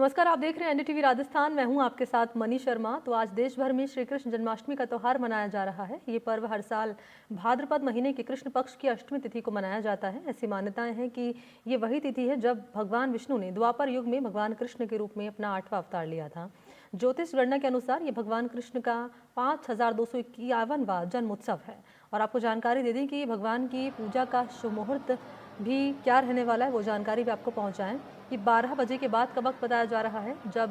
नमस्कार, आप देख रहे हैं एनडीटीवी राजस्थान। मैं हूं आपके साथ मनी शर्मा। तो आज देश भर में श्री कृष्ण जन्माष्टमी का त्यौहार मनाया जा रहा है। ये पर्व हर साल भाद्रपद महीने के कृष्ण पक्ष की अष्टमी तिथि को मनाया जाता है। ऐसी मान्यताएं हैं कि ये वही तिथि है जब भगवान विष्णु ने द्वापर युग में भगवान कृष्ण के रूप में अपना 8वां अवतार लिया था। ज्योतिष गणना के अनुसार ये भगवान कृष्ण का 5251वां जन्म उत्सव है। और आपको जानकारी दे दें कि भगवान की पूजा का शुभ मुहूर्त भी क्या रहने वाला है, वो जानकारी भी आपको पहुंचाएं कि 12 बजे के बाद का वक्त बताया जा रहा है जब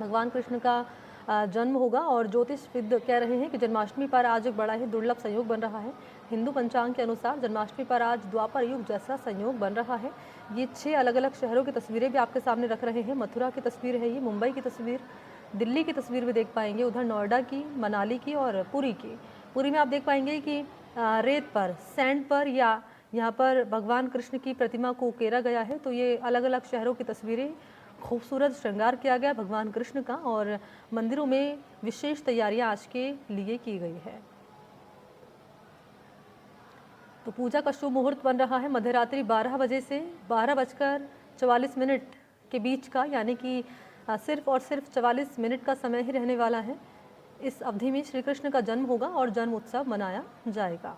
भगवान कृष्ण का जन्म होगा। और ज्योतिषविद कह रहे हैं कि जन्माष्टमी पर आज एक बड़ा ही दुर्लभ संयोग बन रहा है। हिंदू पंचांग के अनुसार जन्माष्टमी पर आज द्वापर युग जैसा संयोग बन रहा है। ये 6 अलग अलग शहरों की तस्वीरें भी आपके सामने रख रहे हैं। मथुरा की तस्वीर है ये, मुंबई की तस्वीर, दिल्ली की तस्वीर भी देख पाएंगे, उधर नोएडा की, मनाली की और पुरी की। पुरी में आप देख पाएंगे कि रेत पर, सैंड पर या यहाँ पर भगवान कृष्ण की प्रतिमा को उकेरा गया है। तो ये अलग अलग शहरों की तस्वीरें, खूबसूरत श्रृंगार किया गया भगवान कृष्ण का और मंदिरों में विशेष तैयारियां आज के लिए की गई है। तो पूजा का शुभ मुहूर्त बन रहा है मध्यरात्रि 12 बजे से 12:44 के बीच का, यानी कि सिर्फ और सिर्फ 44 मिनट का समय ही रहने वाला है। इस अवधि में श्री कृष्ण का जन्म होगा और जन्म उत्सव मनाया जाएगा।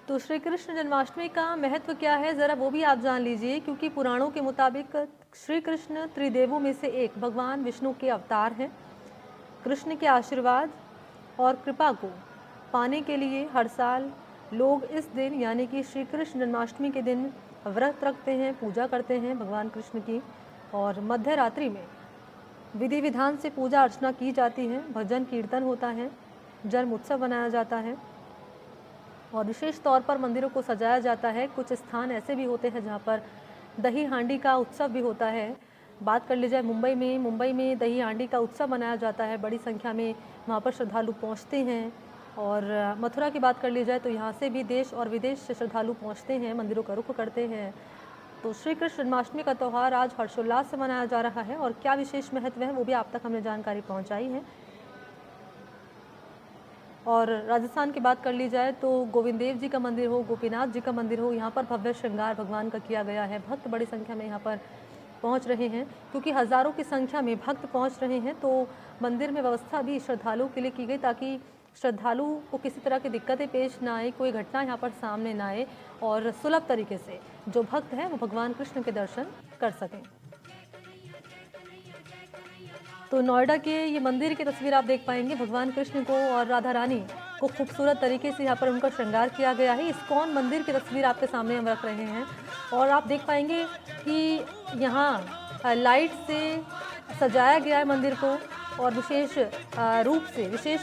तो श्री कृष्ण जन्माष्टमी का महत्व क्या है, ज़रा वो भी आप जान लीजिए। क्योंकि पुराणों के मुताबिक श्री कृष्ण त्रिदेवों में से एक भगवान विष्णु के अवतार हैं। कृष्ण के आशीर्वाद और कृपा को पाने के लिए हर साल लोग इस दिन यानी कि श्री कृष्ण जन्माष्टमी के दिन व्रत रखते हैं, पूजा करते हैं भगवान कृष्ण की। और मध्य रात्रि में विधि विधान से पूजा अर्चना की जाती है, भजन कीर्तन होता है, जन्म उत्सव मनाया जाता है और विशेष तौर पर मंदिरों को सजाया जाता है। कुछ स्थान ऐसे भी होते हैं जहाँ पर दही हांडी का उत्सव भी होता है। बात कर ली जाए मुंबई में दही हांडी का उत्सव मनाया जाता है। बड़ी संख्या में वहाँ पर श्रद्धालु पहुँचते हैं। और मथुरा की बात कर ली जाए तो यहाँ से भी देश और विदेश से श्रद्धालु पहुँचते हैं, मंदिरों का रुख करते हैं। तो श्री कृष्ण जन्माष्टमी का त्यौहार आज हर्षोल्लास से मनाया जा रहा है और क्या विशेष महत्व है वो भी आप तक हमने जानकारी पहुँचाई है। और राजस्थान की बात कर ली जाए तो गोविंद देव जी का मंदिर हो, गोपीनाथ जी का मंदिर हो, यहाँ पर भव्य श्रृंगार भगवान का किया गया है। भक्त बड़ी संख्या में यहाँ पर पहुँच रहे हैं। क्योंकि हज़ारों की संख्या में भक्त पहुँच रहे हैं तो मंदिर में व्यवस्था भी श्रद्धालुओं के लिए की गई ताकि श्रद्धालु को किसी तरह की दिक्कतें पेश ना आए, कोई घटना यहाँ पर सामने ना आए और सुलभ तरीके से जो भक्त हैं वो भगवान कृष्ण के दर्शन कर सकें। तो नोएडा के ये मंदिर की तस्वीर आप देख पाएंगे। भगवान कृष्ण को और राधा रानी को खूबसूरत तरीके से यहाँ पर उनका श्रृंगार किया गया है। इस्कॉन मंदिर की तस्वीर आपके सामने हम रख रहे हैं और आप देख पाएंगे कि यहाँ लाइट से सजाया गया है मंदिर को और विशेष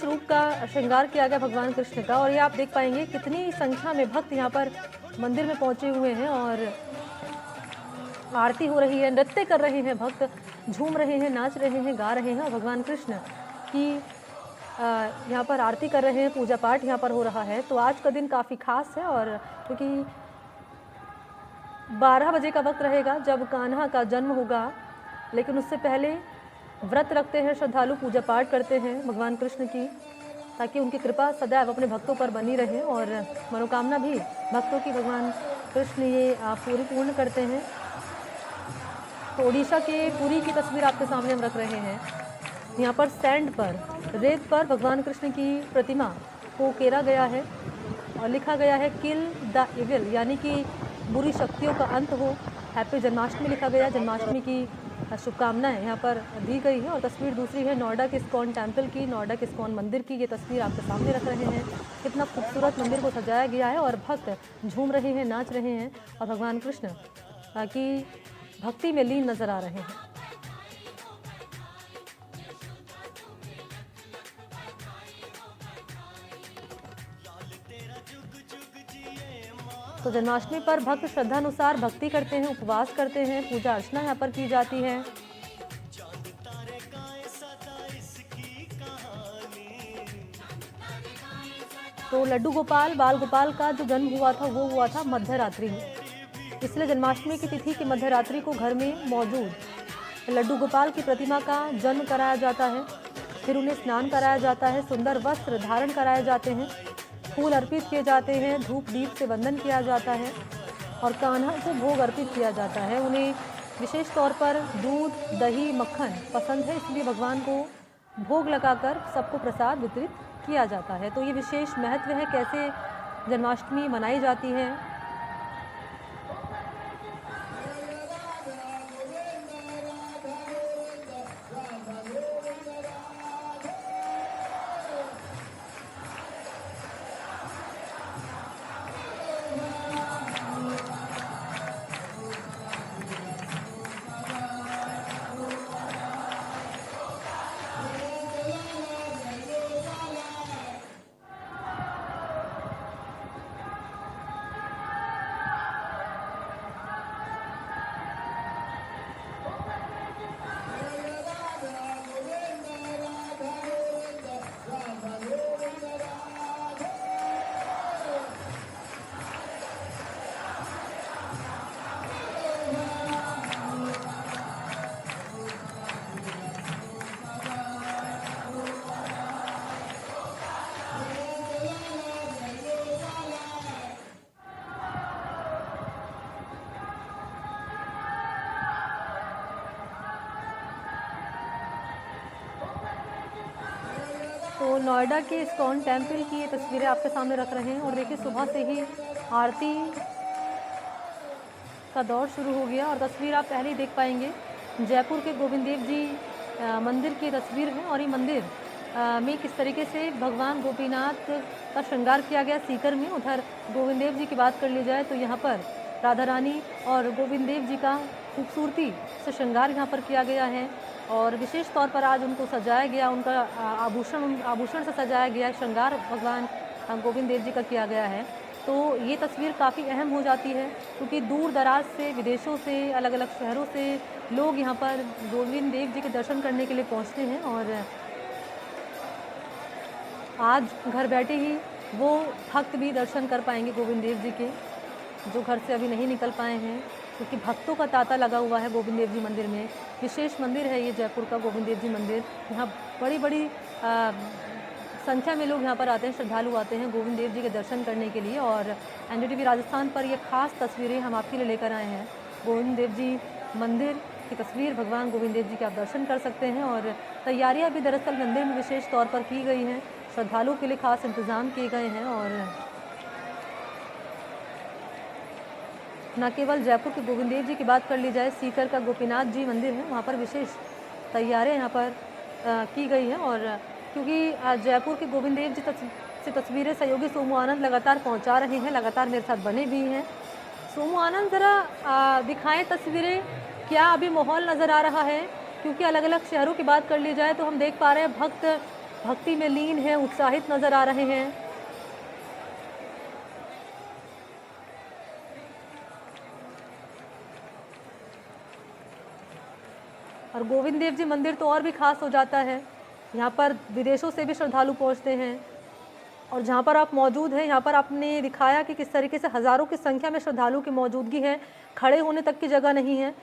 रूप का श्रृंगार किया गया भगवान कृष्ण का। और ये आप देख पाएंगे कितनी संख्या में भक्त यहाँ पर मंदिर में पहुँचे हुए हैं और आरती हो रही है, नृत्य कर रहे हैं, भक्त झूम रहे हैं, नाच रहे हैं, गा रहे हैं और भगवान कृष्ण की यहाँ पर आरती कर रहे हैं, पूजा पाठ यहाँ पर हो रहा है। तो आज का दिन काफ़ी खास है और क्योंकि 12 बजे का वक्त रहेगा जब कान्हा का जन्म होगा, लेकिन उससे पहले व्रत रखते हैं श्रद्धालु, पूजा पाठ करते हैं भगवान कृष्ण की ताकि उनकी कृपा सदैव अपने भक्तों पर बनी रहे और मनोकामना भी भक्तों की भगवान कृष्ण ये पूर्ण करते हैं। तो ओडिशा के पुरी की तस्वीर आपके सामने हम रख रहे हैं। यहाँ पर सैंड पर, रेत पर भगवान कृष्ण की प्रतिमा को उकेरा गया है और लिखा गया है किल द इविल, यानी कि बुरी शक्तियों का अंत हो। हैप्पी जन्माष्टमी लिखा गया। जन्माष्टमी की शुभकामनाएं यहाँ पर दी गई है। और तस्वीर दूसरी है नोएडा के इस्कॉन टेम्पल की, नोएडा के इस्कॉन मंदिर की। ये तस्वीर आपके सामने रख रहे हैं। कितना खूबसूरत मंदिर को सजाया गया है और भक्त झूम रहे हैं, नाच रहे हैं और भगवान कृष्ण की भक्ति में लीन नजर आ रहे हैं। तो जन्माष्टमी पर भक्त श्रद्धानुसार भक्ति करते हैं, उपवास करते हैं, पूजा अर्चना यहाँ पर की जाती है। तो तो लड्डू गोपाल बाल गोपाल का जो जन्म हुआ था वो हुआ था मध्य रात्रि में, इसलिए जन्माष्टमी की तिथि की मध्य रात्रि को घर में मौजूद लड्डू गोपाल की प्रतिमा का जन्म कराया जाता है। फिर उन्हें स्नान कराया जाता है, सुंदर वस्त्र धारण कराए जाते हैं, फूल अर्पित किए जाते हैं, धूप दीप से वंदन किया जाता है और कान्हा को भोग अर्पित किया जाता है। उन्हें विशेष तौर पर दूध, दही, मक्खन पसंद है, इसलिए भगवान को भोग लगाकर सबको प्रसाद वितरित किया जाता है। तो ये विशेष महत्व है कैसे जन्माष्टमी मनाई जाती है। तो नोएडा के इस्कॉन टेम्पल की ये तस्वीरें आपके सामने रख रहे हैं और देखिए सुबह से ही आरती का दौर शुरू हो गया और तस्वीर आप पहले ही देख पाएंगे जयपुर के गोविंद देव जी मंदिर की तस्वीर है और ये मंदिर में किस तरीके से भगवान गोपीनाथ का श्रृंगार किया गया सीकर में। उधर गोविंद देव जी की बात कर ली जाए तो यहाँ पर राधा रानी और गोविंद देव जी का खूबसूरती से श्रृंगार यहाँ पर किया गया है और विशेष तौर पर आज उनको सजाया गया, उनका आभूषण से सजाया गया, श्रृंगार भगवान गोविंद देव जी का किया गया है। तो ये तस्वीर काफ़ी अहम हो जाती है क्योंकि दूर दराज से, विदेशों से, अलग अलग शहरों से लोग यहाँ पर गोविंद देव जी के दर्शन करने के लिए पहुँचते हैं और आज घर बैठे ही वो भक्त भी दर्शन कर पाएंगे गोविंद देव जी के, जो घर से अभी नहीं निकल पाए हैं क्योंकि भक्तों का तांता लगा हुआ है गोविंद देव जी मंदिर में। विशेष मंदिर है ये जयपुर का गोविंद देव जी मंदिर। यहाँ बड़ी बड़ी संख्या में लोग यहाँ पर आते हैं, श्रद्धालु आते हैं गोविंद देव जी के दर्शन करने के लिए और एनडीटीवी राजस्थान पर ये खास तस्वीरें हम आपके लिए लेकर आए हैं। गोविंद देव जी मंदिर की तस्वीर, भगवान गोविंद देव जी के आप दर्शन कर सकते हैं और तैयारियाँ भी दरअसल मंदिर में विशेष तौर पर की गई हैं, श्रद्धालुओं के लिए खास इंतज़ाम किए गए हैं और न केवल जयपुर के गोविंद देव जी की बात कर ली जाए, सीकर का गोपीनाथ जी मंदिर है, वहाँ पर विशेष तैयारियाँ यहाँ पर की गई हैं और क्योंकि जयपुर के गोविंद देव जी से तस्वीरें सहयोगी सोमू आनंद लगातार पहुँचा रहे हैं, लगातार मेरे साथ बने भी हैं। सोमू आनंद ज़रा दिखाएं तस्वीरें, क्या अभी माहौल नज़र आ रहा है? क्योंकि अलग अलग शहरों की बात कर ली जाए तो हम देख पा रहे हैं भक्त भक्ति में लीन हैं, उत्साहित नज़र आ रहे हैं। और गोविंद देव जी मंदिर तो और भी खास हो जाता है, यहाँ पर विदेशों से भी श्रद्धालु पहुँचते हैं और जहाँ पर आप मौजूद हैं यहाँ पर आपने दिखाया कि किस तरीके से हज़ारों की संख्या में श्रद्धालु की मौजूदगी है, खड़े होने तक की जगह नहीं है।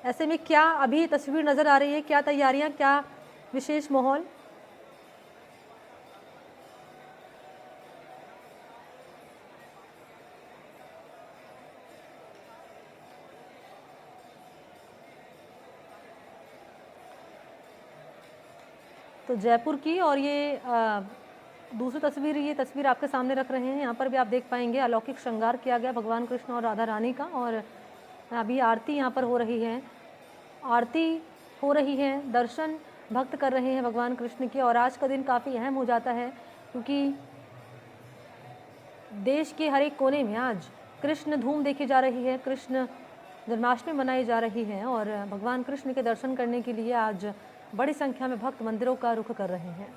ऐसे में क्या अभी तस्वीर नज़र आ रही है, क्या तैयारियाँ, क्या विशेष माहौल? तो जयपुर की और ये दूसरी तस्वीर, ये तस्वीर आपके सामने रख रहे हैं। यहाँ पर भी आप देख पाएंगे अलौकिक श्रृंगार किया गया भगवान कृष्ण और राधा रानी का और अभी आरती यहाँ पर हो रही है, आरती हो रही है, दर्शन भक्त कर रहे हैं भगवान कृष्ण के। और आज का दिन काफ़ी अहम हो जाता है क्योंकि देश के हर एक कोने में आज कृष्ण धूम देखी जा रही है, कृष्ण जन्माष्टमी मनाई जा रही है और भगवान कृष्ण के दर्शन करने के लिए आज बड़ी संख्या में भक्त मंदिरों का रुख कर रहे हैं।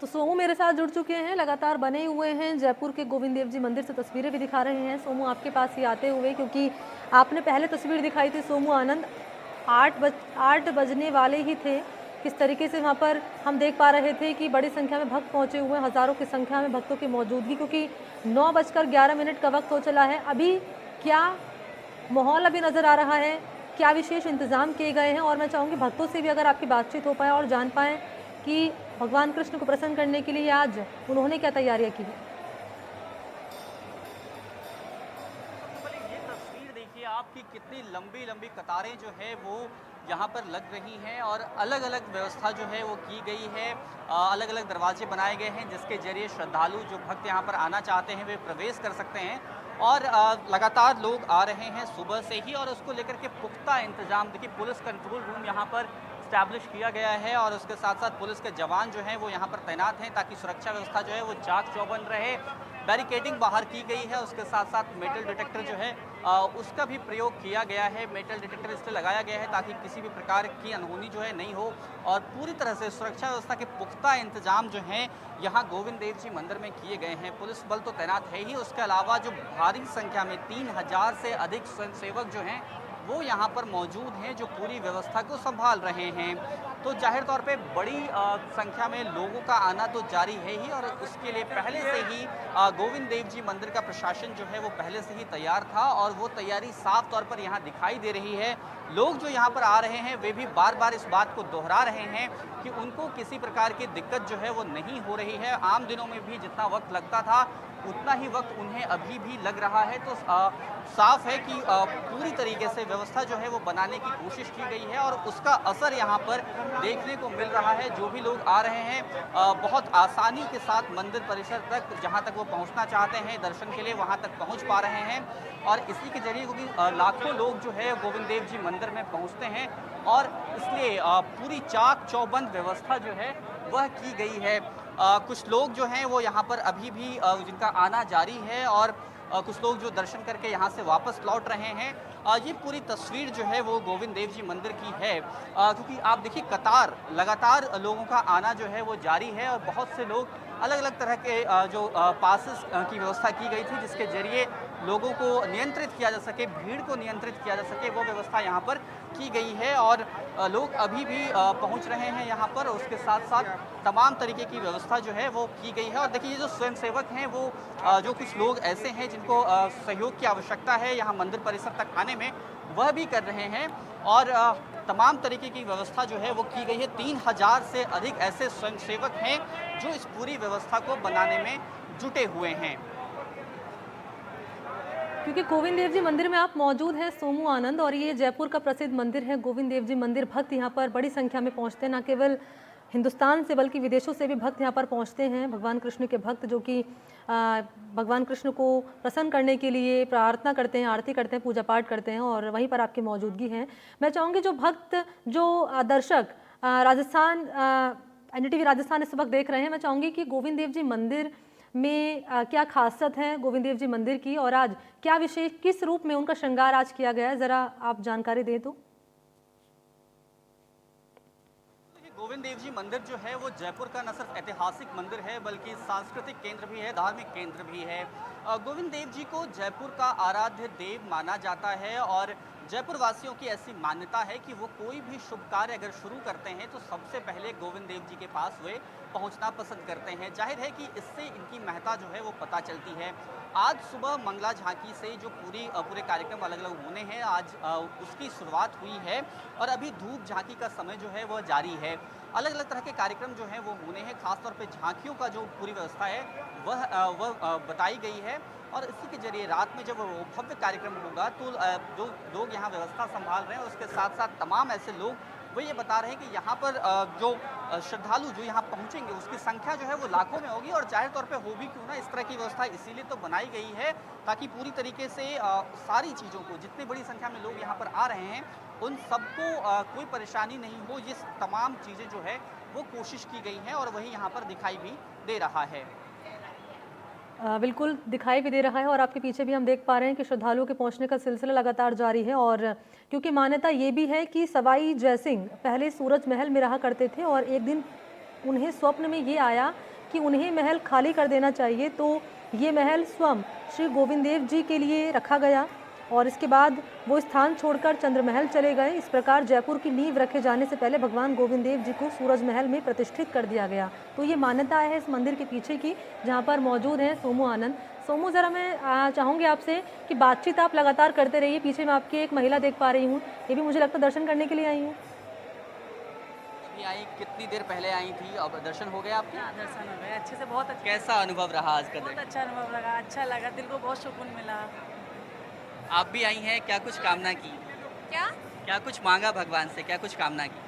तो सोमू मेरे साथ जुड़ चुके हैं, लगातार बने हुए हैं, जयपुर के गोविंद देव जी मंदिर से तस्वीरें भी दिखा रहे हैं सोमू आपके पास ही आते हुए, क्योंकि आपने पहले तस्वीर दिखाई थी सोमू आनंद 8 बजने वाले ही थे। किस तरीके से वहाँ पर हम देख पा रहे थे कि बड़ी संख्या में भक्त पहुँचे हुए हैं, हज़ारों की संख्या में भक्तों की मौजूदगी, क्योंकि 9:11 का वक्त हो चला है। अभी क्या माहौल अभी नज़र आ रहा है, क्या विशेष इंतज़ाम किए गए हैं? और मैं चाहूँगी भक्तों से भी अगर आपकी बातचीत हो पाए और जान पाएँ कि भगवान कृष्ण को प्रसन्न करने के लिए आज उन्होंने क्या तैयारियां की? ये तस्वीर देखिए आपकी, कितनी लंबी लंबी कतारें जो है वो यहाँ पर लग रही हैं और अलग अलग व्यवस्था जो है वो की गई है। अलग अलग दरवाजे बनाए गए हैं जिसके जरिए श्रद्धालु जो भक्त यहाँ पर आना चाहते हैं वे प्रवेश कर सकते हैं। और लगातार लोग आ रहे हैं सुबह से ही, और उसको लेकर के पुख्ता इंतजाम, देखिए पुलिस कंट्रोल रूम यहाँ पर स्टैब्लिश किया गया है और उसके साथ साथ पुलिस के जवान जो हैं वो यहाँ पर तैनात हैं ताकि सुरक्षा व्यवस्था जो है वो चाक चौबंद रहे। बैरिकेडिंग बाहर की गई है, उसके साथ साथ मेटल डिटेक्टर जो है उसका भी प्रयोग किया गया है। मेटल डिटेक्टर इसलिए लगाया गया है ताकि किसी भी प्रकार की अनहोनी जो है नहीं हो, और पूरी तरह से सुरक्षा व्यवस्था के पुख्ता इंतजाम जो हैं यहाँ गोविंद देव जी मंदिर में किए गए हैं। पुलिस बल तो तैनात है ही, उसके अलावा जो भारी संख्या में 3000 से अधिक स्वयंसेवक जो हैं वो यहाँ पर मौजूद हैं जो पूरी व्यवस्था को संभाल रहे हैं। तो जाहिर तौर पे बड़ी संख्या में लोगों का आना तो जारी है ही, और उसके लिए पहले से ही गोविंद देव जी मंदिर का प्रशासन जो है वो पहले से ही तैयार था, और वो तैयारी साफ तौर पर यहाँ दिखाई दे रही है। लोग जो यहाँ पर आ रहे हैं वे भी बार बार इस बात को दोहरा रहे हैं कि उनको किसी प्रकार की दिक्कत जो है वो नहीं हो रही है। आम दिनों में भी जितना वक्त लगता था उतना ही वक्त उन्हें अभी भी लग रहा है। तो साफ है कि पूरी तरीके से व्यवस्था जो है वो बनाने की कोशिश की गई है, और उसका असर यहाँ पर देखने को मिल रहा है। जो भी लोग आ रहे हैं बहुत आसानी के साथ मंदिर परिसर तक, जहाँ तक वो पहुँचना चाहते हैं दर्शन के लिए, वहाँ तक पहुँच पा रहे हैं। और इसी के जरिए क्योंकि लाखों लोग जो है गोविंद देव जी मंदिर में पहुँचते हैं, और इसलिए पूरी चाक चौबंद व्यवस्था जो है वह की गई है। कुछ लोग जो हैं वो यहाँ पर अभी भी जिनका आना जारी है, और कुछ लोग जो दर्शन करके यहाँ से वापस लौट रहे हैं। ये पूरी तस्वीर जो है वो गोविंद देव जी मंदिर की है, क्योंकि आप देखिए कतार, लगातार लोगों का आना जो है वो जारी है, और बहुत से लोग अलग अलग तरह के जो पासेस की व्यवस्था की गई थी जिसके जरिए लोगों को नियंत्रित किया जा सके, भीड़ को नियंत्रित किया जा सके, वो व्यवस्था यहाँ पर की गई है। और लोग अभी भी पहुँच रहे हैं यहाँ पर, उसके साथ साथ तमाम तरीके की व्यवस्था जो है वो की गई है। और देखिए ये जो स्वयंसेवक हैं वो जो कुछ लोग ऐसे हैं जिनको सहयोग की आवश्यकता है यहाँ मंदिर परिसर तक आने में, वह भी कर रहे हैं। और तमाम तरीके की व्यवस्था जो है वो की गई है। 3000 से अधिक ऐसे स्वयंसेवक हैं जो इस पूरी व्यवस्था को बनाने में जुटे हुए हैं। क्योंकि गोविंद देव जी मंदिर में आप मौजूद हैं सोमू आनंद, और ये जयपुर का प्रसिद्ध मंदिर है गोविंद देव जी मंदिर। भक्त यहाँ पर बड़ी संख्या में पहुँचते हैं, न केवल हिंदुस्तान से बल्कि विदेशों से भी भक्त यहाँ पर पहुँचते हैं। भगवान कृष्ण के भक्त जो कि भगवान कृष्ण को प्रसन्न करने के लिए प्रार्थना करते हैं, आरती करते हैं, पूजा पाठ करते हैं, और वहीं पर आपकी मौजूदगी है। मैं चाहूँगी जो भक्त, जो दर्शक राजस्थान NDTV राजस्थान इस वक्त देख रहे हैं, मैं चाहूँगी कि गोविंद देव जी मंदिर में क्या खासियत है गोविंद देव जी मंदिर की, और आज क्या विशेष, किस रूप में उनका श्रृंगार आज किया गया है, ज़रा आप जानकारी दें तो। गोविंद देव जी मंदिर जो है वो जयपुर का न सिर्फ ऐतिहासिक मंदिर है बल्कि सांस्कृतिक केंद्र भी है, धार्मिक केंद्र भी है। गोविंद देव जी को जयपुर का आराध्य देव माना जाता है, और जयपुर वासियों की ऐसी मान्यता है कि वो कोई भी शुभ कार्य अगर शुरू करते हैं तो सबसे पहले गोविंद देव जी के पास वे पहुंचना पसंद करते हैं। जाहिर है कि इससे इनकी महत्ता जो है वो पता चलती है। आज सुबह मंगला झांकी से जो पूरे कार्यक्रम अलग अलग होने हैं, आज उसकी शुरुआत हुई है, और अभी धूप झांकी का समय जो है वह जारी है। अलग अलग तरह के कार्यक्रम जो हैं वो होने हैं, खासतौर पे झांकियों का जो पूरी व्यवस्था है वह बताई गई है। और इसी के जरिए रात में जब भव्य कार्यक्रम होगा तो जो लोग यहाँ व्यवस्था संभाल रहे हैं, उसके साथ साथ तमाम ऐसे लोग वो ये बता रहे हैं कि यहाँ पर जो श्रद्धालु जो यहाँ पहुँचेंगे उसकी संख्या जो है वो लाखों में होगी, और जाहिर तौर पे हो भी क्यों ना, इस तरह की व्यवस्था इसीलिए तो बनाई गई है ताकि पूरी तरीके से सारी चीज़ों को, जितनी बड़ी संख्या में लोग यहाँ पर आ रहे हैं उन सबको कोई परेशानी नहीं हो, ये तमाम चीज़ें जो है वो कोशिश की गई हैं, और वही यहाँ पर दिखाई भी दे रहा है। बिल्कुल दिखाई भी दे रहा है, और आपके पीछे भी हम देख पा रहे हैं कि श्रद्धालुओं के पहुंचने का सिलसिला लगातार जारी है। और क्योंकि मान्यता ये भी है कि सवाई जयसिंह पहले सूरज महल में रहा करते थे, और एक दिन उन्हें स्वप्न में ये आया कि उन्हें महल खाली कर देना चाहिए, तो ये महल स्वयं श्री गोविंद देव जी के लिए रखा गया और इसके बाद वो स्थान छोड़कर चंद्र महल चले गए। इस प्रकार जयपुर की नींव रखे जाने से पहले भगवान गोविंद देव जी को सूरज महल में प्रतिष्ठित कर दिया गया। तो ये मान्यता है इस मंदिर के पीछे की, जहाँ पर मौजूद हैं सोमू आनंद। सोमू, ज़रा मैं चाहूँगी आपसे कि बातचीत आप लगातार करते रहिए। पीछे मैं आपकी एक महिला देख पा रही हूँ, ये भी मुझे लगता है दर्शन करने के लिए आई हूँ। अभी आई, कितनी देर पहले आई थी, अब दर्शन हो गए आपके? हाँ, दर्शन हो गए अच्छे से, बहुत अच्छा। कैसा अनुभव रहा आज का बहुत दिन? अच्छा अनुभव लगा, अच्छा लगा, दिल को बहुत सुकून मिला। आप भी आई हैं, क्या कुछ कामना की? क्या क्या कुछ मांगा भगवान से, क्या कुछ कामना की?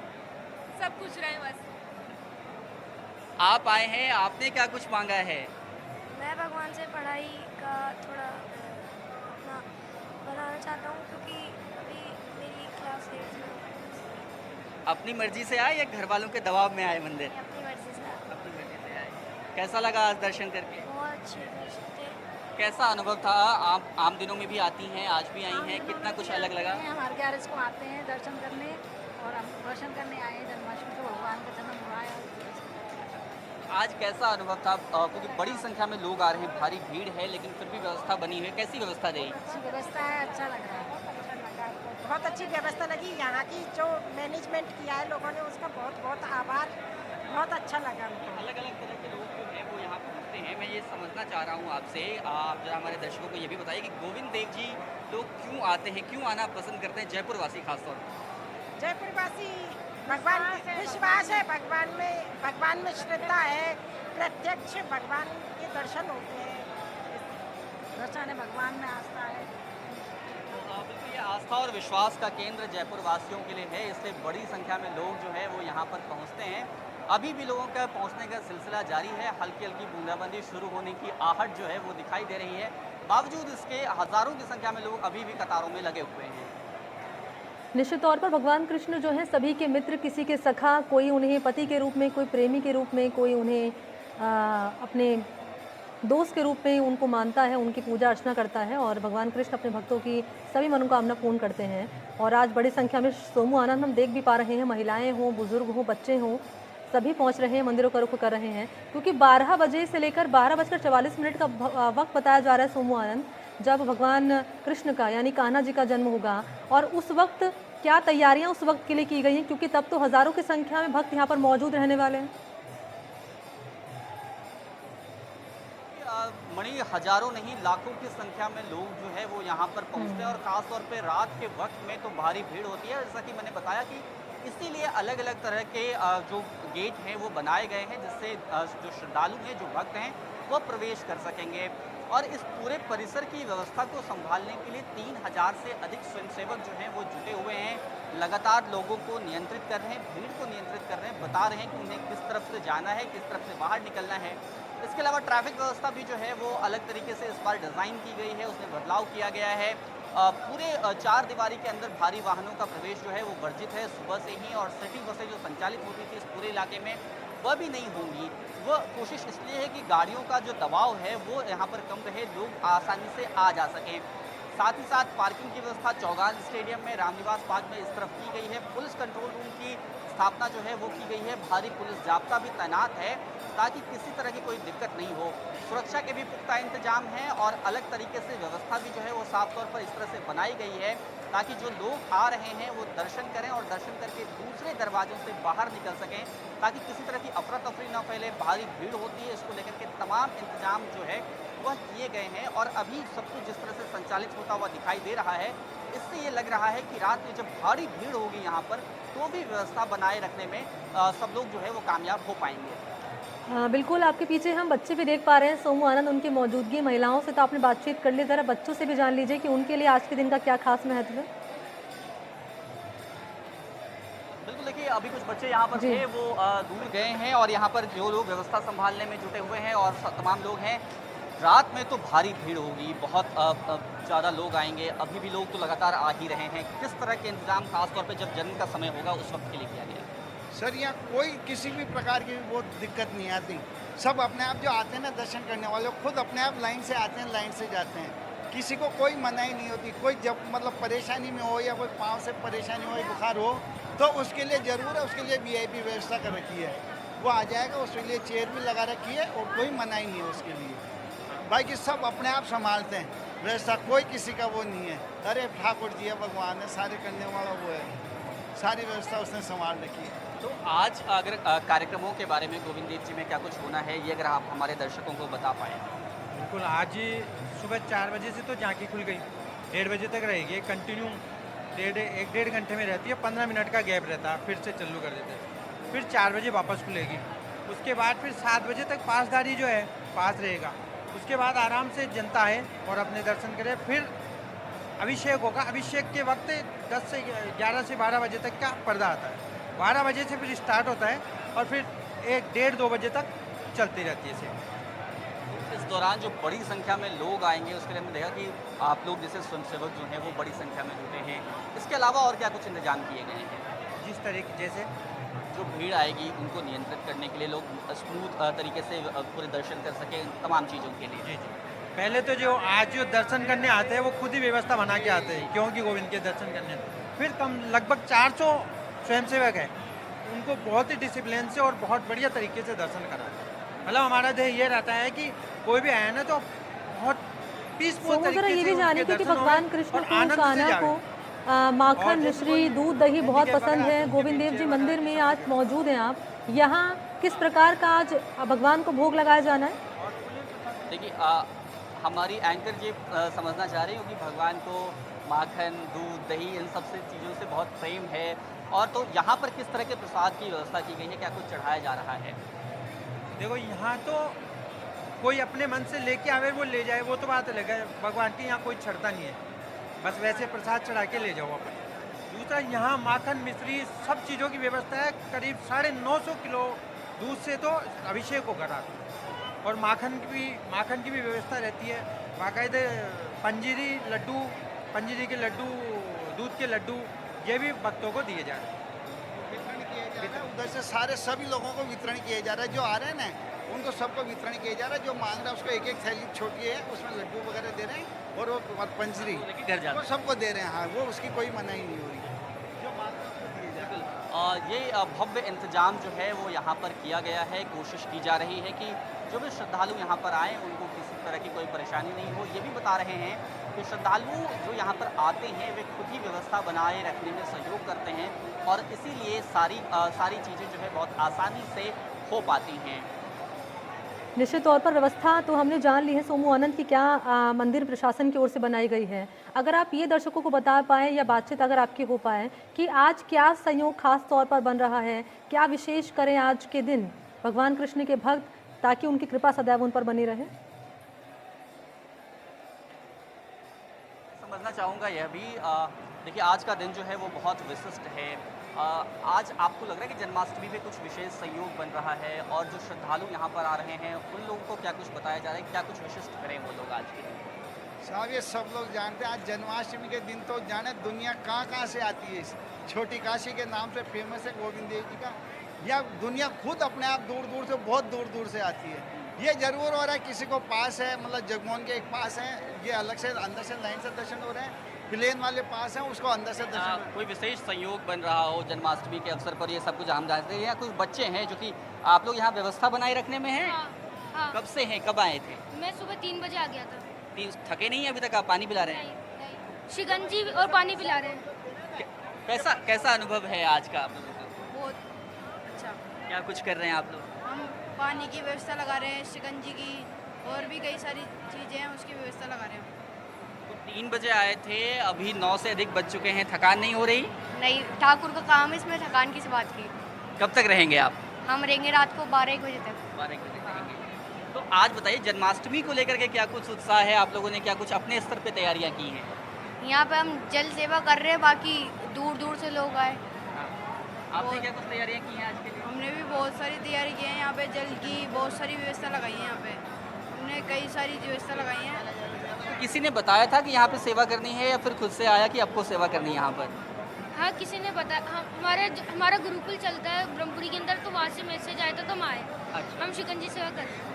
सब कुछ रहे बस। आप आए हैं, आपने क्या कुछ मांगा है? मैं भगवान से पढ़ाई का थोड़ा अपना बनाना चाहता हूँ, क्योंकि अभी मेरी क्लास 8 में अपनी मर्जी से आए या घर वालों के दबाव में आए मंदिर? मैं अपनी मर्जी से अपनी मर्जी से आए। कैसा लगा आज दर्शन करके? बहुत अच्छे दर्शन थे। कैसा अनुभव था? आप आम दिनों में भी आती हैं, आज भी आई हैं, कितना कुछ अलग लगा? हमारे गैरेज को आते हैं दर्शन करने और हम दर्शन करने आए हैं। जन्माष्टमी को भगवान का जन्म हुआ है। आज कैसा अनुभव था? क्योंकि बड़ी संख्या में लोग आ रहे हैं, भारी भीड़ है, लेकिन फिर भी व्यवस्था बनी हुई है, कैसी व्यवस्था रही? अच्छी व्यवस्था है, अच्छा लग रहा है। बहुत अच्छी व्यवस्था लगी। यहाँ की जो मैनेजमेंट किया है लोगों ने, उसका बहुत बहुत आभार। बहुत अच्छा लगा हमको। अलग अलग तरह के लोग जो हैं वो यहाँ पहुँचते हैं। मैं ये समझना चाह रहा हूँ आपसे, आप जरा हमारे दर्शकों को ये भी बताइए कि गोविंद देव जी लोग क्यों आते हैं, क्यों आना पसंद करते हैं, जयपुर वासी खासतौर पर? जयपुरवासी भगवान विश्वास है, भगवान में श्रद्धा है, प्रत्यक्ष भगवान के दर्शन होते हैं। दर्शन है, भगवान में आस्था है। बिल्कुल, ये आस्था और विश्वास का केंद्र जयपुर वासियों के लिए है, इसलिए बड़ी संख्या में लोग जो है वो यहाँ पर पहुँचते हैं। अभी भी लोगों का पहुँचने का सिलसिला जारी है। हल्की हल्की बूंदाबांदी शुरू होने की आहट जो है वो दिखाई दे रही है। बावजूद इसके हज़ारों की संख्या में लोग अभी भी कतारों में लगे हुए हैं। निश्चित तौर पर भगवान कृष्ण जो हैं सभी के मित्र, किसी के सखा, कोई उन्हें पति के रूप में, कोई प्रेमी के रूप में, कोई उन्हें अपने दोस्त के रूप में उनको मानता है, उनकी पूजा अर्चना करता है और भगवान कृष्ण अपने भक्तों की सभी मनोकामना पूर्ण करते हैं। और आज बड़ी संख्या में सोमू आनंद हम देख भी पा रहे हैं, महिलाएं हों, बुजुर्ग हों, बच्चे हों, सभी पहुंच रहे हैं, मंदिरों का रुख कर रहे हैं, क्योंकि 12 बजे से लेकर 12:44 का वक्त बताया जा रहा है सोमू आनंद, जब भगवान कृष्ण का यानी कान्हा जी का जन्म होगा। और उस वक्त क्या तैयारियां उस वक्त के लिए की गई हैं, क्योंकि तब तो हज़ारों की संख्या में भक्त यहाँ पर मौजूद रहने वाले हैं। मणि, हजारों नहीं लाखों की संख्या में लोग जो है वो यहाँ पर पहुँचते हैं और ख़ास तौर पे रात के वक्त में तो भारी भीड़ होती है। जैसा कि मैंने बताया कि इसीलिए अलग अलग तरह के जो गेट हैं वो बनाए गए हैं, जिससे जो श्रद्धालु हैं, जो भक्त हैं, वो प्रवेश कर सकेंगे। और इस पूरे परिसर की व्यवस्था को संभालने के लिए 3000 से अधिक स्वयंसेवक जो हैं वो जुटे हुए हैं, लगातार लोगों को नियंत्रित कर रहे हैं, भीड़ को नियंत्रित कर रहे हैं, बता रहे हैं कि उन्हें किस तरफ से जाना है, किस तरफ से बाहर निकलना है। इसके अलावा ट्रैफिक व्यवस्था भी जो है वो अलग तरीके से इस बार डिज़ाइन की गई है, उसमें बदलाव किया गया है। पूरे 4 दीवारी के अंदर भारी वाहनों का प्रवेश जो है वो वर्जित है सुबह से ही, और सिटी बसें जो संचालित होती थी इस पूरे इलाके में वह भी नहीं होंगी। वह कोशिश इसलिए है कि गाड़ियों का जो दबाव है वो यहाँ पर कम रहे, लोग आसानी से आ जा सकें। साथ ही साथ पार्किंग की व्यवस्था चौगान स्टेडियम में, रामनिवास पार्क में इस तरफ की गई है। पुलिस कंट्रोल रूम की स्थापना जो है वो की गई है, भारी पुलिस जाब्ता भी तैनात है ताकि किसी तरह की कोई दिक्कत नहीं हो। सुरक्षा के भी पुख्ता इंतजाम हैं और अलग तरीके से व्यवस्था भी जो है वो साफ तौर पर इस तरह से बनाई गई है ताकि जो लोग आ रहे हैं वो दर्शन करें और दर्शन करके दूसरे दरवाजों से बाहर निकल सकें, ताकि किसी तरह की अफरा तफरी न फैले। भारी भीड़ होती है, इसको लेकर के तमाम इंतजाम जो है वह किए गए हैं और अभी सब कुछ जिस तरह से संचालित होता हुआ दिखाई दे रहा है, इससे ये लग रहा है कि रात में जब भारी भीड़ होगी यहाँ पर तो भी व्यवस्था बनाए रखने में सब लोग जो है वो कामयाब हो पाएंगे। हाँ बिल्कुल, आपके पीछे हम बच्चे भी देख पा रहे हैं, सोमू आनंद, उनकी मौजूदगी। महिलाओं से तो आपने बातचीत कर ली, ज़रा बच्चों से भी जान लीजिए कि उनके लिए आज के दिन का क्या खास महत्व है। बिल्कुल, देखिए अभी कुछ बच्चे यहाँ पर थे वो दूर गए हैं और यहाँ पर जो लोग व्यवस्था संभालने में जुटे हुए हैं और तमाम लोग हैं। रात में तो भारी भीड़ होगी, बहुत ज़्यादा लोग आएंगे, अभी भी लोग तो लगातार आ ही रहे हैं। किस तरह के इंतजाम खासतौर पर जब जन्म का समय होगा उस वक्त के लिए किया गया? सर यहाँ कोई किसी भी प्रकार की वो दिक्कत नहीं आती। सब अपने आप जो आते हैं ना दर्शन करने वाले, खुद अपने आप लाइन से आते हैं, लाइन से जाते हैं। किसी को कोई मनाही नहीं होती। कोई जब मतलब परेशानी में हो या कोई पाँव से परेशानी हो, बुखार हो, तो उसके लिए ज़रूर है, उसके लिए VIP व्यवस्था कर रखी है। वो आ जाएगा, उसके लिए चेयर भी लगा रखी है और कोई मनाही नहीं है उसके लिए। बाकी सब अपने आप संभालते हैं व्यवस्था, कोई किसी का वो नहीं है। अरे ठाकुर जी है, भगवान है, सारे करने वाला वो है, सारी व्यवस्था उसने संभाल रखी है। तो आज अगर कार्यक्रमों के बारे में गोविंद देव जी में क्या कुछ होना है, ये अगर आप हमारे दर्शकों को बता पाएँ। बिल्कुल, आज सुबह 4 बजे से तो झांकी खुल गई, 1:30 बजे तक रहेगी कंटिन्यू। 1-1.5 घंटे में रहती है, 15 मिनट का गैप रहता है, फिर से चालू कर देते हैं। फिर 4 बजे वापस खुलेगी। उसके बाद फिर 7 बजे तक पासदारी जो है पास रहेगा। उसके बाद आराम से जनता है और अपने दर्शन करे। फिर अभिषेक होगा। अभिषेक के वक्त 10 से 11 से 12 बजे तक का पर्दा आता है। 12 बजे से फिर स्टार्ट होता है और फिर 1-1.5-2 बजे तक चलती रहती है सेवा। इस दौरान जो बड़ी संख्या में लोग आएंगे उसके लिए हमने देखा कि आप लोग जैसे स्वयंसेवक जो हैं वो बड़ी संख्या में जुटे हैं। इसके अलावा और क्या कुछ इंतजाम किए गए हैं? जिस तरीके जैसे जो भीड़ आएगी उनको नियंत्रित करने के लिए लोग स्मूथ तरीके से पूरे दर्शन कर सकें, तमाम चीज़ों के लिए। जी। पहले तो जो आज जो दर्शन करने आते हैं वो खुद ही व्यवस्था बना के आते हैं, क्योंकि गोविंद के दर्शन करने। फिर लगभग 400 स्वयंसेवक है, उनको बहुत ही डिसिप्लिन से और बहुत बढ़िया तरीके से दर्शन कराते हैं। मतलब हमारा ध्येय ये रहता है कि कोई भी आया ना तो बहुत पीसफुल तो जरा तरीके ये से भी जाने उनके कि दर्शन भगवान हों कृष्ण और को आनंद से कान्हा जाएं। को माखन, और मिश्री, दूध, दही बहुत पसंद है। गोविंद देव जी मंदिर में आज मौजूद हैं आप। यहाँ किस प्रकार का आज भगवान को भोग लगाया जाना है? देखिए हमारी एंकर ये समझना चाह रही हूँ कि भगवान को माखन, दूध, दही इन सब से चीज़ों से बहुत प्रेम है। और तो यहाँ पर किस तरह के प्रसाद की व्यवस्था की गई है, क्या कुछ चढ़ाया जा रहा है? देखो, यहाँ तो कोई अपने मन से लेके आवे वो ले जाए, वो तो बात अलग है। भगवान के यहाँ कोई चढ़ता नहीं है, बस वैसे प्रसाद चढ़ा के ले जाओ अपन। दूसरा, यहाँ माखन, मिश्री सब चीज़ों की व्यवस्था है। करीब 950 किलो दूध से तो अभिषेक होगा रात को। और माखन की भी व्यवस्था रहती है। बाकायदे पंजीरी लड्डू, पंजीरी के लड्डू, दूध के लड्डू, ये भी भक्तों को दिए जा रहे हैं। वितरण किया जा रहा है, उधर से सारे सभी लोगों को वितरण किया जा रहा है। जो आ रहे हैं ना उनको सबको वितरण किया जा रहा है। जो मांग रहा है उसको एक थैली छोटी है, उसमें लड्डू वगैरह दे रहे हैं और वो पंजरी घर जाते वो सबको दे रहे हैं। हाँ, वो उसकी कोई मनाही नहीं हो रही है। जो मांग रहा है उसको दिए जा रहा है। ये भव्य इंतजाम जो है वो यहाँ पर किया गया है। कोशिश की जा रही है कि जो भी श्रद्धालु यहाँ पर आएँ उनको किसी तरह की कोई परेशानी नहीं हो। ये भी बता रहे हैं कि श्रद्धालु जो यहाँ पर आते हैं वे खुद ही व्यवस्था बनाए रखने में सहयोग करते हैं और इसीलिए सारी चीज़ें जो है बहुत आसानी से हो पाती हैं। निश्चित तौर पर व्यवस्था तो हमने जान ली है सोमू आनंद की क्या मंदिर प्रशासन की ओर से बनाई गई है। अगर आप ये दर्शकों को बता पाएँ या बातचीत अगर आपकी हो पाए कि आज क्या संयोग खास तौर पर बन रहा है, क्या विशेष करें आज के दिन भगवान कृष्ण के भक्त, ताकि उनकी कृपा सदैव उन पर बनी रहे? समझना चाहूँगा यह भी देखिए आज का दिन जो है वो बहुत विशिष्ट है। आज आपको लग रहा है कि जन्माष्टमी पे कुछ विशेष संयोग बन रहा है और जो श्रद्धालु यहाँ पर आ रहे हैं उन लोगों को क्या कुछ बताया जा रहा है, क्या कुछ विशिष्ट करें वो लोग आज के दिन? साहब, ये सब लोग जानते हैं आज जन्माष्टमी के दिन तो जाने दुनिया कहाँ से आती है। छोटी काशी के नाम से फेमस है गोविंद देव जी का। या दुनिया खुद अपने आप दूर दूर से, बहुत दूर दूर से आती है। ये जरूर हो रहा है किसी को पास है, मतलब जगमोहन के एक पास है, ये अलग से अंदर से लाइन से दर्शन हो रहे हैं। प्लेन वाले पास हैं, उसको अंदर से दर्शन। कोई विशेष संयोग बन रहा हो जन्माष्टमी के अवसर पर, ये सब कुछ हम जानते हैं। या कुछ बच्चे हैं जो कि आप लोग यहाँ व्यवस्था बनाए रखने में हैं? हाँ। कब से हैं, कब आए थे? मैं सुबह 3 बजे आ गया था। थके नहीं अभी तक? आप पानी पिला रहे हैं? नहीं, शिकंजी और पानी पिला रहे हैं। कैसा अनुभव है आज का आप लोगों का? बहुत अच्छा। क्या कुछ कर रहे हैं आप लोग? हम पानी की व्यवस्था लगा रहे हैं, शिकंजी की और भी कई सारी चीज़ें हैं, उसकी व्यवस्था लगा रहे हैं। तो 3 बजे आए थे, अभी 9 से अधिक बज चुके हैं। थकान नहीं हो रही? नहीं, ठाकुर का काम है, इसमें थकान किस बात की। कब तक रहेंगे आप? हम रहेंगे रात को 12-1 बजे तक। 12 बजे रहेंगे। तो आज बताइए जन्माष्टमी को लेकर के क्या कुछ उत्साह है? आप लोगों ने क्या कुछ अपने स्तर पे तैयारियां की हैं? यहाँ पे हम जल सेवा कर रहे हैं, बाकी दूर दूर से लोग आए। आपने क्या कुछ तैयारियां की हैं आज के लिए? हमने भी बहुत सारी तैयारी की है। यहाँ पे जल की बहुत सारी व्यवस्था लगाई है। यहाँ पे हमने कई सारी व्यवस्था लगाई है। तो किसी ने बताया था कि यहाँ पे सेवा करनी है या फिर खुद से आया कि आपको सेवा करनी है यहाँ पर? हाँ, किसी ने बताया। हमारा गुरुकुल चलता है ब्रह्मपुरी के अंदर, तो वहाँ से मैसेज आया था तो हम आए। अच्छा। हम शिकंजी सेवा कर रहे हैं।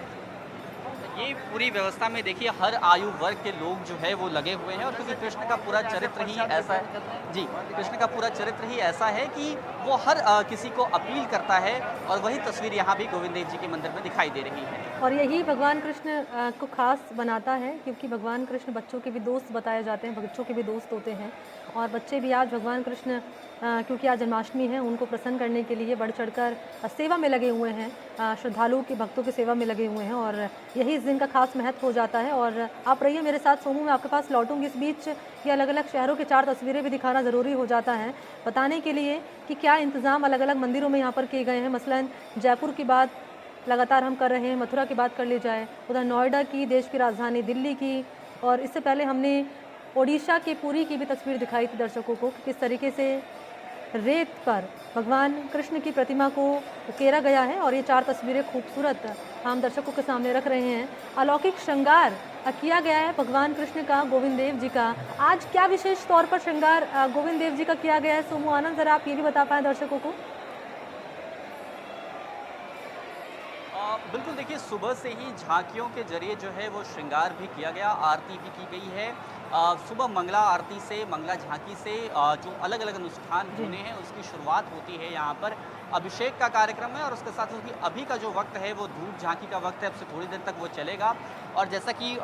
ये पूरी व्यवस्था में देखिए हर आयु वर्ग के लोग जो है वो लगे हुए हैं, और क्योंकि कृष्ण का पूरा चरित्र ही ऐसा है जी, कृष्ण का पूरा चरित्र ही ऐसा है कि वो हर किसी को अपील करता है, और वही तस्वीर यहाँ भी गोविंद देव जी के मंदिर में दिखाई दे रही है। और यही भगवान कृष्ण को खास बनाता है, क्योंकि भगवान कृष्ण बच्चों के भी दोस्त बताए जाते हैं, बच्चों के भी दोस्त होते हैं। और बच्चे भी आज भगवान कृष्ण क्योंकि आज जन्माष्टमी है, उनको प्रसन्न करने के लिए बढ़ चढ़कर सेवा में लगे हुए हैं, श्रद्धालुओं के भक्तों की सेवा में लगे हुए हैं, और यही इस दिन का खास महत्व हो जाता है। और आप रहिए मेरे साथ सोमू, मैं आपके पास लौटूंगी। इस बीच ये अलग अलग शहरों की 4 तस्वीरें भी दिखाना ज़रूरी हो जाता है, बताने के लिए कि क्या इंतज़ाम अलग अलग मंदिरों में यहाँ पर किए गए हैं। मसलन जयपुर की बात लगातार हम कर रहे हैं, मथुरा की बात कर ली जाए, उधर नोएडा की, देश की राजधानी दिल्ली की, और इससे पहले हमने ओडिशा के पुरी की भी तस्वीर दिखाई थी दर्शकों को कि किस तरीके से रेत पर भगवान कृष्ण की प्रतिमा को उकेरा गया है। और ये 4 तस्वीरें खूबसूरत हम दर्शकों के सामने रख रहे हैं। अलौकिक श्रृंगार किया गया है भगवान कृष्ण का, गोविंद देव जी का। आज क्या विशेष तौर पर श्रृंगार गोविंद देव जी का किया गया है? सोमू आनंद, जरा आप ये भी बता पाएँ दर्शकों को। बिल्कुल, देखिए सुबह से ही झांकियों के जरिए जो है वो श्रृंगार भी किया गया, आरती भी की गई है। सुबह मंगला आरती से, मंगला झांकी से जो अलग अलग अनुष्ठान होने हैं उसकी शुरुआत होती है। यहाँ पर अभिषेक का कार्यक्रम है, और उसके साथ उसकी अभी का जो वक्त है वो धूप झांकी का वक्त है, अब से थोड़ी देर तक वो चलेगा। और जैसा कि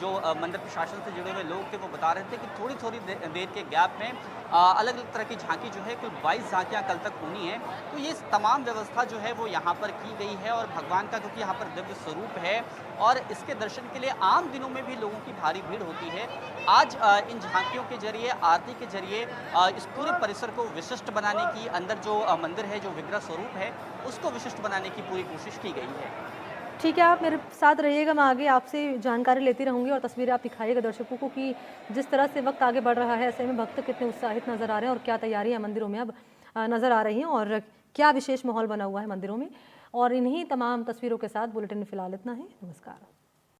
जो मंदिर प्रशासन से जुड़े हुए लोग थे वो बता रहे थे कि थोड़ी थोड़ी देर के गैप में अलग अलग तरह की झांकी जो है, कुल 22 झांकियाँ कल तक होनी है। तो ये तमाम व्यवस्था जो है वो यहाँ पर की गई है, और भगवान का क्योंकि यहाँ पर दिव्य स्वरूप है और इसके दर्शन के लिए आम दिनों में भी लोगों की भारी भीड़ होती है। आज इन झांकियों के जरिए, आरती के जरिए इस पूरे परिसर को विशिष्ट बनाने की, अंदर जो मंदिर है, जो विग्रह स्वरूप है, उसको विशिष्ट बनाने की पूरी कोशिश की गई है। ठीक है, आप मेरे साथ रहिएगा, मैं आगे आपसे जानकारी लेती रहूँगी और तस्वीरें आप दिखाइएगा दर्शकों को कि जिस तरह से वक्त आगे बढ़ रहा है, ऐसे में भक्त कितने उत्साहित नज़र आ रहे हैं और क्या तैयारियाँ मंदिरों में अब नज़र आ रही हैं, और क्या विशेष माहौल बना हुआ है मंदिरों में। और इन्हीं तमाम तस्वीरों के साथ बुलेटिन में फ़िलहाल इतना ही। नमस्कार।